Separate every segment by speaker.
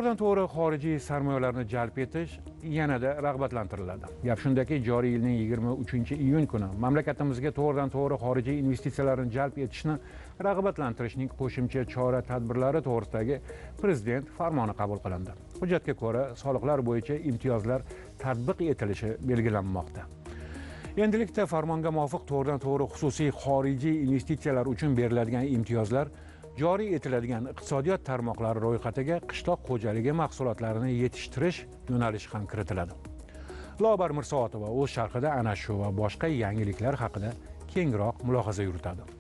Speaker 1: to'g'ridan-to'g'ri xorijiy sarmoyalarni jalb etish yanada rag'batlantiriladi. Gap shundaki, joriy yilning 23-iyun kuni mamlakatimizga to'g'ridan-to'g'ri xorijiy investitsiyalarni jalb etishni rag'batlantirishning qo'shimcha chora-tadbirlari to'g'risidagi Prezident farmoni qabul qilindi. Hujjatga ko'ra, soliqlar bo'yicha imtiyozlar tatbiq etilishi belgilanmoqda. Endilikda farmonga muvofiq to'g'ridan-to'g'ri xususiy xorijiy investitsiyalar uchun beriladigan imtiyozlar joriy etiladigan iqtisodiyot tarmoqlari ro'yxatiga qishloq xo'jaligi mahsulotlarini yetishtirish yo'nalishi ham kiritiladi. Lobar Mirsoatova o'z sharhida ana shu va boshqa yangiliklar haqida kengroq mulohaza yuritadi.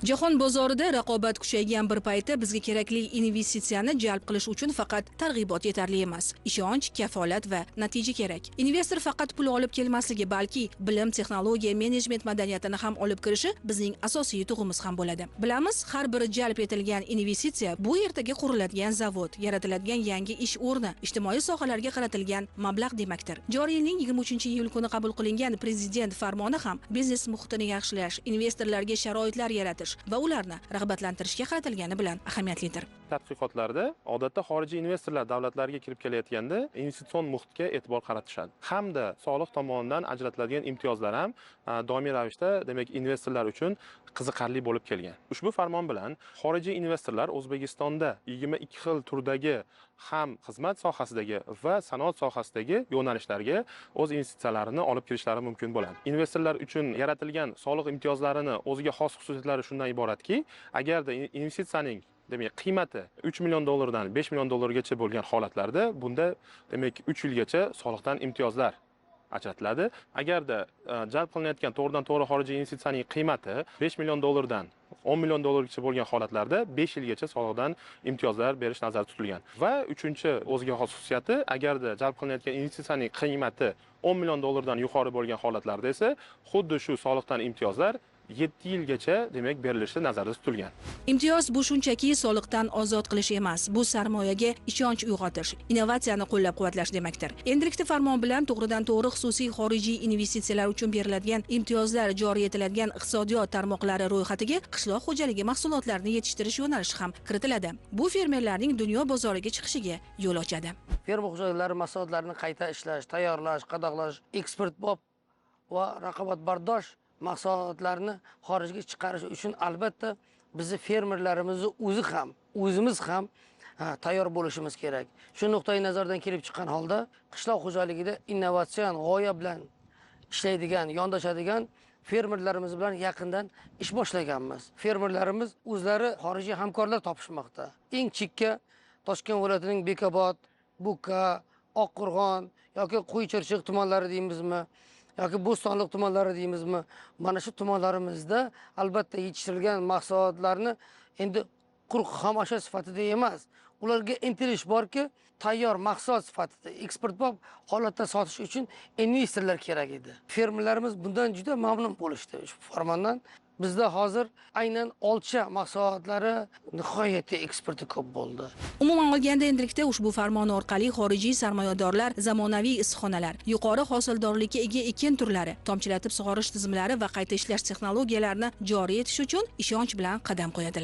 Speaker 2: Jahon bozorida raqobat kuchaygan bir paytda bizga kerakli investitsiyani jalb qilish uchun faqat targ'ibot yetarli emas. Ishonch, kafolat va natija kerak. Investor faqat pul olib kelmasligi, balki bilim, texnologiya, menejment madaniyatini ham olib kirishi bizning asosiy yutug'imiz ham bo'ladi. Bilamiz, har bir jalb etilgan investitsiya bu ertaga quriladigan zavod, yaratiladigan yangi ish o'rni, ijtimoiy sohalarga qaratilgan mablag' demakdir. Joriy yilning 23-iyul kuni qabul qilingan Prezident farmoni ham biznes muhitini yaxshilash, investorlarga sharoitlar yaratish va ularni rag'batlantirishga qaratilgani bilan ahamiyatlidir.
Speaker 3: Tadqiqotlarda odatda xorijiy investorlar davlatlarga kirib kelayotganda investitsion muhitga e'tibor qaratishadi. Hamda soliq tomonidan ajratiladigan imtiyozlar ham doimiy ravishda, demak, investorlar uchun qiziqarli bo'lib kelgan. Ushbu farmon bilan xorijiy investorlar O'zbekistonda 22 xil turdagi ham xizmat sohasidagi va sanoat sohasidagi yo'nalishlarga o'z investitsiyalarini olib kirishlari mumkin bo'ladi. Investorlar uchun yaratilgan soliq imtiyozlarini o'ziga xos xususiyatlari shundan iboratki, agarda investitsiyaning demak qiymati 3 million dollardan 5 million dollargacha bo'lgan holatlarda bunda demak 3 yilgacha soliqdan imtiyozlar ajratiladi. Agarda jalb qilinayotgan to'g'ridan-to'g'ri xorijiy investitsiyaning qiymati 5 million dollardan 10 million dollargacha bo'lgan holatlarda 5 yilgacha soliqdan imtiyozlar berish nazarda tutilgan. Va uchinchi o'ziga xos xususiyati, agarda jalb qilinayotgan investitsiyaning qiymati 10 million dollardan yuqori bo'lgan holatlarda esa xuddi shu soliqdan imtiyozlar 7 yilgacha demak berilishi nazarda tutilgan.
Speaker 2: Imtiyoz bu shunchaki soliqdan ozod qilish emas, bu sarmoyaga ishonch uyg'otish, innovatsiyani qo'llab-quvvatlash demakdir. Endilikda farmon bilan to'g'ridan-to'g'ri xususiy xorijiy investitsiyalar uchun beriladigan imtiyozlar joriy etiladigan iqtisodiyot tarmoqlari ro'yxatiga qishloq xo'jaligi mahsulotlarini yetishtirish yo'nalishi ham kiritiladi. Bu fermerlarning dunyo bozoriga chiqishiga yo'l ochadi.
Speaker 4: Fermer xo'jaliklari mahsulotlarini qayta ishlash, tayyorlash, qadoqlash, eksportbop va raqobatbardosh mahsulotlarni xorijga chiqarish uchun albatta bizni fermerlarimizni o'zimiz ham tayyor bo'lishimiz kerak. Shu nuqtai nazardan kelib chiqqan holda qishloq xo'jaligida innovatsion g'oya bilan ishlaydigan, yondashadigan fermerlarimiz bilan yaqindan ish boshlaganmiz. Fermerlarimiz o'zlari xorijiy hamkorlar topishmoqda. Eng chekka Toshkent viloyatining Bekobod, Buqa, Oqqo'rg'on yoki Qo'ychirchiq tumanlari deymizmi, yoki Bo'stonliq tumanlari deymizmi, mana shu tumanlarimizda albatta yetishtirilgan mahsulotlarni endi quruq xomashyo sifatida emas, ularga intilish borki, tayyor mahsulot sifatida eksportbop holatda sotish uchun investorlar kerak edi. Fermerlarimiz bundan juda mamnun bo'lishdi shu farmondan. Bizda hozir aynan olcha mahsulotlari nihoyatda eksporti ko'p bo'ldi.
Speaker 2: Umuman olganda endilikda ushbu farmon orqali xorijiy sarmoyadorlar zamonaviy issiqxonalar, yuqori hosildorlikka ega ekin turlari, tomchilatib sug'orish tizimlari va qayta ishlash texnologiyalarini joriy etish uchun ishonch bilan qadam qo'yadilar.